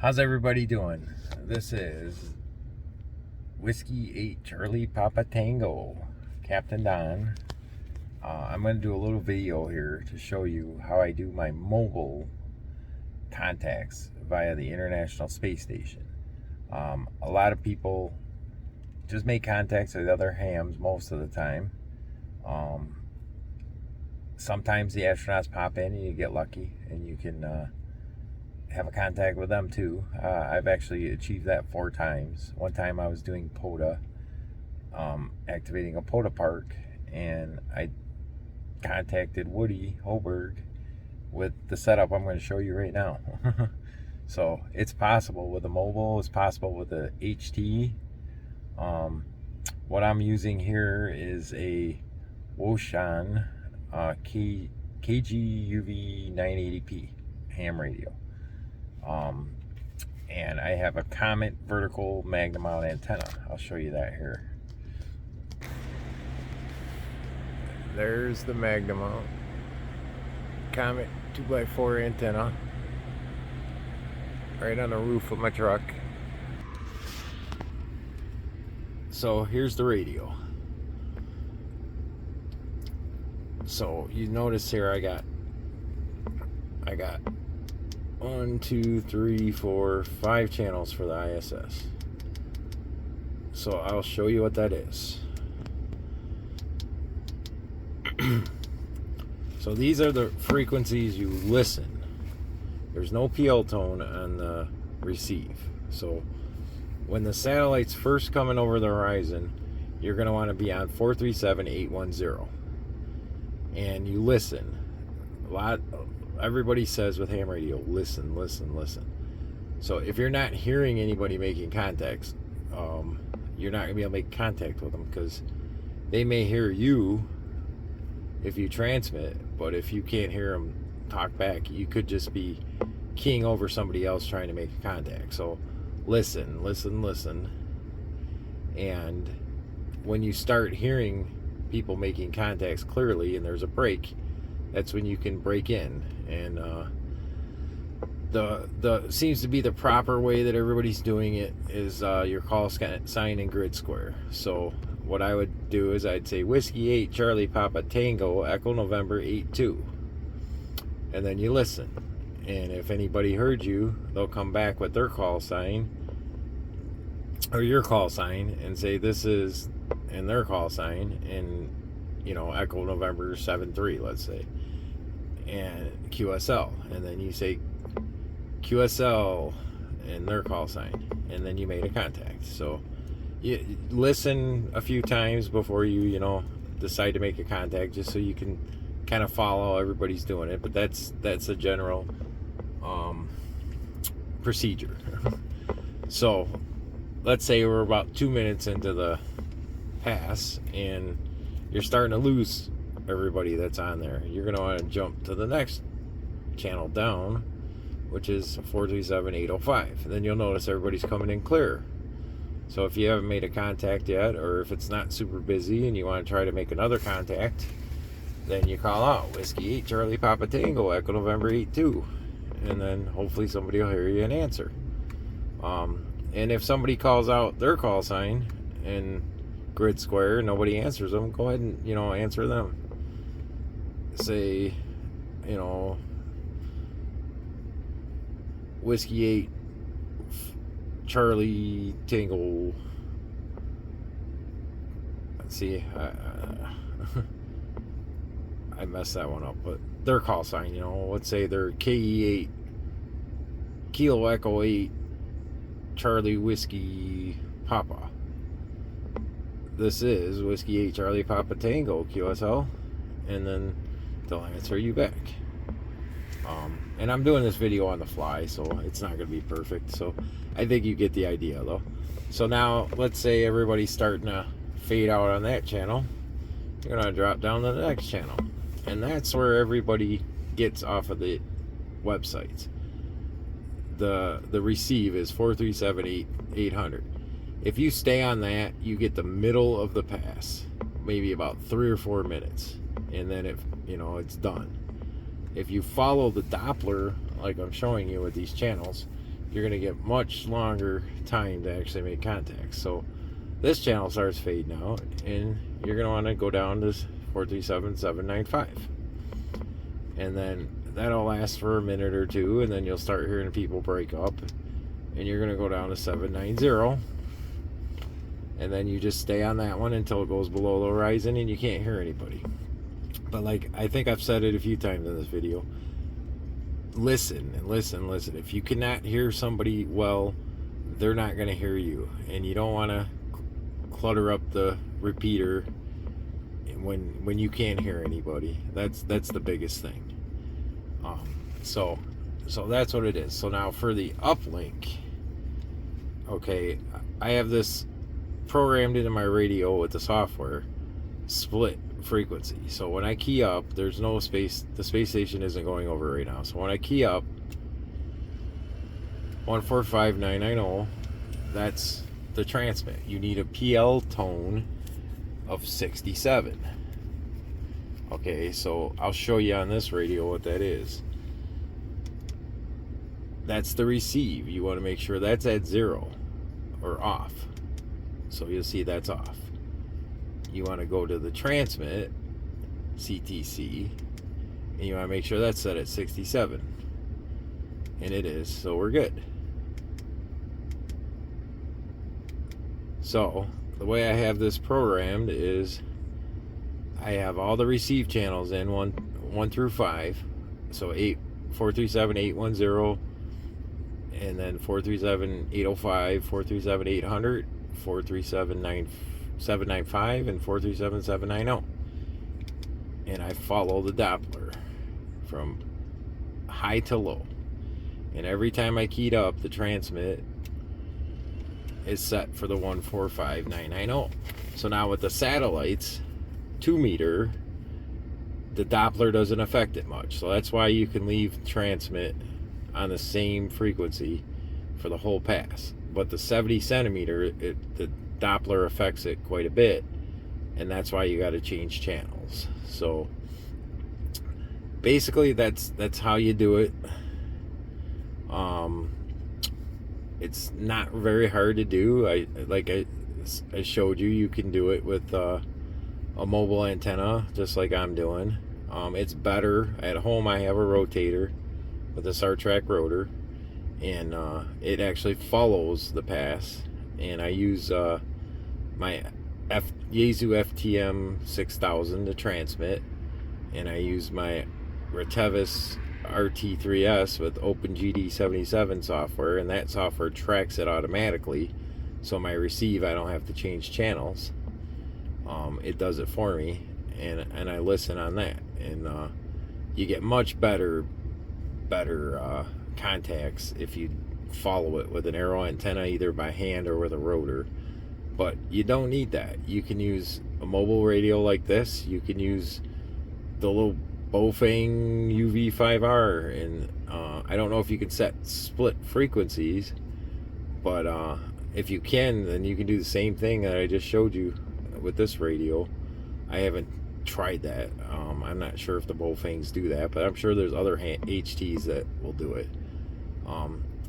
How's everybody doing? This is Whiskey 8 Charlie Papa Tango, Captain Don. I'm going to do a little video here to show you how I do my mobile contacts via the International Space Station. A lot of people just make contacts with other hams most of the time. Sometimes the astronauts pop in and you get lucky and you can have a contact with them too. I've actually achieved that 4 times. One time I was doing POTA, activating a POTA park, and I contacted Woody Hoberg with the setup I'm going to show you right now. So it's possible with a mobile, it's possible with a HT. What I'm using here is a Woshan KGUV 980p ham radio. And I have a Comet vertical magna mount antenna. I'll show you that here. There's the magna mount Comet 2x4 antenna right on the roof of my truck. So here's the radio. So you notice here I got 1, 2, 3, 4, 5 channels for the ISS. So I'll show you what that is. So these are the frequencies you listen. There's no PL tone on the receive. So when the satellite's first coming over the horizon, you're going to want to be on 437-810. And you listen. Everybody says with ham radio, listen, listen, listen. So if you're not hearing anybody making contacts, you're not going to be able to make contact with them, because they may hear you if you transmit, but if you can't hear them talk back, you could just be keying over somebody else trying to make a contact. So listen, listen, listen. And when you start hearing people making contacts clearly and there's a break, that's when you can break in. And the seems to be the proper way that everybody's doing it is your call sign in grid square. So what I would do is I'd say Whiskey 8 Charlie Papa Tango Echo November 82, and then you listen. And if anybody heard you, they'll come back with their call sign or your call sign and say this is, and their call sign, and Echo November 73, let's say, and QSL, and then you say QSL and their call sign, and then you made a contact. So you listen a few times before you decide to make a contact, just so you can kind of follow everybody's doing it. But that's a general procedure. So let's say we're about 2 minutes into the pass and you're starting to lose everybody that's on there. You're going to want to jump to the next channel down, which is 437-805. Then you'll notice everybody's coming in clear. So if you haven't made a contact yet, or if it's not super busy and you want to try to make another contact, then you call out Whiskey 8 Charlie Papa Tango Echo November 82, and then hopefully somebody will hear you and answer. And if somebody calls out their call sign in grid square, nobody answers them, go ahead and answer them. Say Whiskey 8 Charlie Tango. Let's see, I messed that one up, but their call sign, let's say they're KE8 Kilo Echo 8 Charlie Whiskey Papa. This is Whiskey 8 Charlie Papa Tango QSL, and then they'll answer you back. And I'm doing this video on the fly, so it's not going to be perfect. So I think you get the idea, though. So now, let's say everybody's starting to fade out on that channel. You're going to drop down to the next channel. And that's where everybody gets off of the websites. The receive is 437-800. If you stay on that, you get the middle of the pass, maybe about 3 or 4 minutes. And then it's done. If you follow the Doppler, like I'm showing you with these channels, you're going to get much longer time to actually make contacts. So this channel starts fading out, and you're going to want to go down to 437.795. And then that'll last for a minute or two, and then you'll start hearing people break up, and you're going to go down to 790. And then you just stay on that one until it goes below the horizon and you can't hear anybody. But like I think I've said it a few times in this video, listen and listen. If you cannot hear somebody well, they're not going to hear you, and you don't want to clutter up the repeater when you can't hear anybody. That's the biggest thing. So that's what it is. So now for the uplink, okay, I have this programmed into my radio with the software, split frequency. So when I key up, there's no space, the space station isn't going over right now. So when I key up 145990, that's the transmit. You need a PL tone of 67. Okay, so I'll show you on this radio what that is. That's the receive. You want to make sure that's at 0 or off. So you'll see that's off. You want to go to the transmit, CTC, and you want to make sure that's set at 67. And it is, so we're good. So the way I have this programmed is I have all the receive channels in 1 through 5. So 437 810, and then 437 805, 437 800, 437 795, and 437 790. And I follow the Doppler from high to low. And every time I keyed up, the transmit is set for the 145990. So now with the satellites, 2 meter, the Doppler doesn't affect it much. So that's why you can leave transmit on the same frequency for the whole pass. But the 70 centimeter, the Doppler affects it quite a bit, and that's why you got to change channels. So basically that's how you do it. It's not very hard to do. I showed you, you can do it with a mobile antenna, just like I'm doing. It's better at home. I have a rotator with a Star Trek rotor, and it actually follows the pass. And I use my Yaesu FTM 6000 to transmit, and I use my Retevis RT3S with OpenGD 77 software, and that software tracks it automatically. So my receive, I don't have to change channels. It does it for me, and I listen on that, and you get much better contacts if you follow it with an arrow antenna, either by hand or with a rotor. But you don't need that. You can use a mobile radio like this. You can use the little Bofang UV5R, and I don't know if you can set split frequencies, but if you can, then you can do the same thing that I just showed you with this radio. I haven't tried that. I'm not sure if the Bofangs do that, but I'm sure there's other HTs that will do it.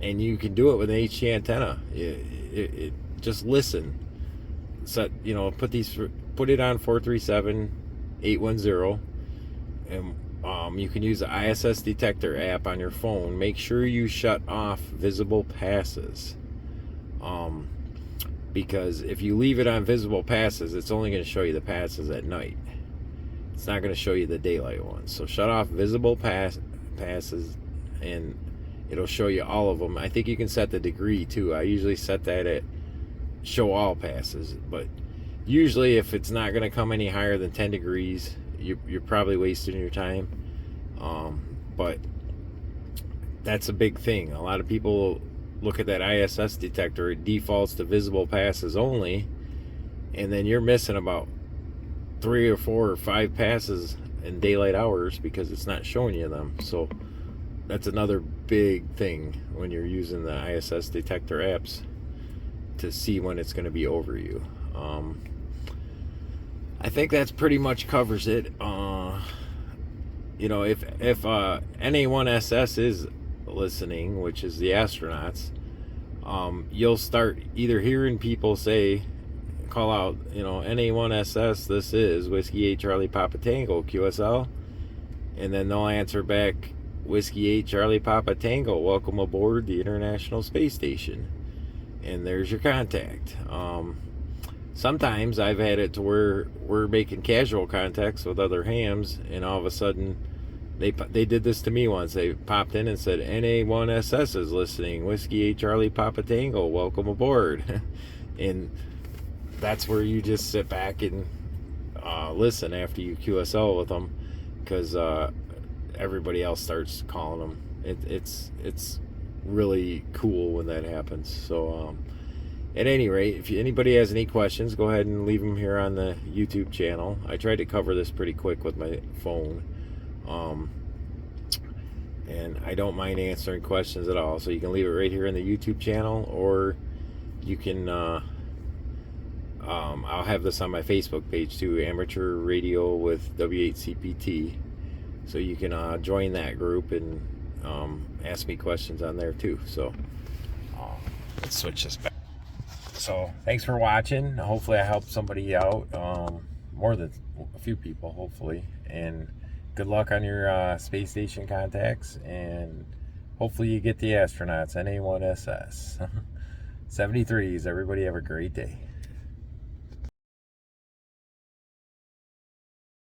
And you can do it with an HT antenna. It just listen. Set, put it on 437 810, and you can use the ISS detector app on your phone. Make sure you shut off visible passes, because if you leave it on visible passes, it's only going to show you the passes at night. It's not going to show you the daylight ones. So shut off visible passes, and it'll show you all of them. I think you can set the degree too. I usually set that at show all passes, but usually if it's not going to come any higher than 10 degrees, you're probably wasting your time. But that's a big thing. A lot of people look at that ISS detector, it defaults to visible passes only, and then you're missing about 3 or 4 or 5 passes in daylight hours because it's not showing you them. So that's another big thing when you're using the ISS detector apps, to see when it's going to be over you. I think that's pretty much covers it. If NA1SS is listening, which is the astronauts, you'll start either hearing people say, call out, NA1SS, this is Whiskey 8 Charlie Papa Tango, QSL. And then they'll answer back, Whiskey 8 Charlie Papa Tango, welcome aboard the International Space Station. And there's your contact. Sometimes I've had it to where we're making casual contacts with other hams, and all of a sudden, they did this to me once. They popped in and said, NA1SS is listening, Whiskey 8 Charlie Papa Tango, welcome aboard. And that's where you just sit back and listen after you QSL with them, because everybody else starts calling them. It's really cool when that happens. So at any rate, if anybody has any questions, go ahead and leave them here on the YouTube channel. I tried to cover this pretty quick with my phone, and I don't mind answering questions at all. So you can leave it right here in the YouTube channel, or you can I'll have this on my Facebook page too, Amateur Radio with W8CPT. So you can join that group and ask me questions on there too. So let's switch this back. So thanks for watching. Hopefully I helped somebody out, more than a few people, hopefully. And good luck on your space station contacts, and hopefully you get the astronauts, NA1SS. 73s. Everybody have a great day.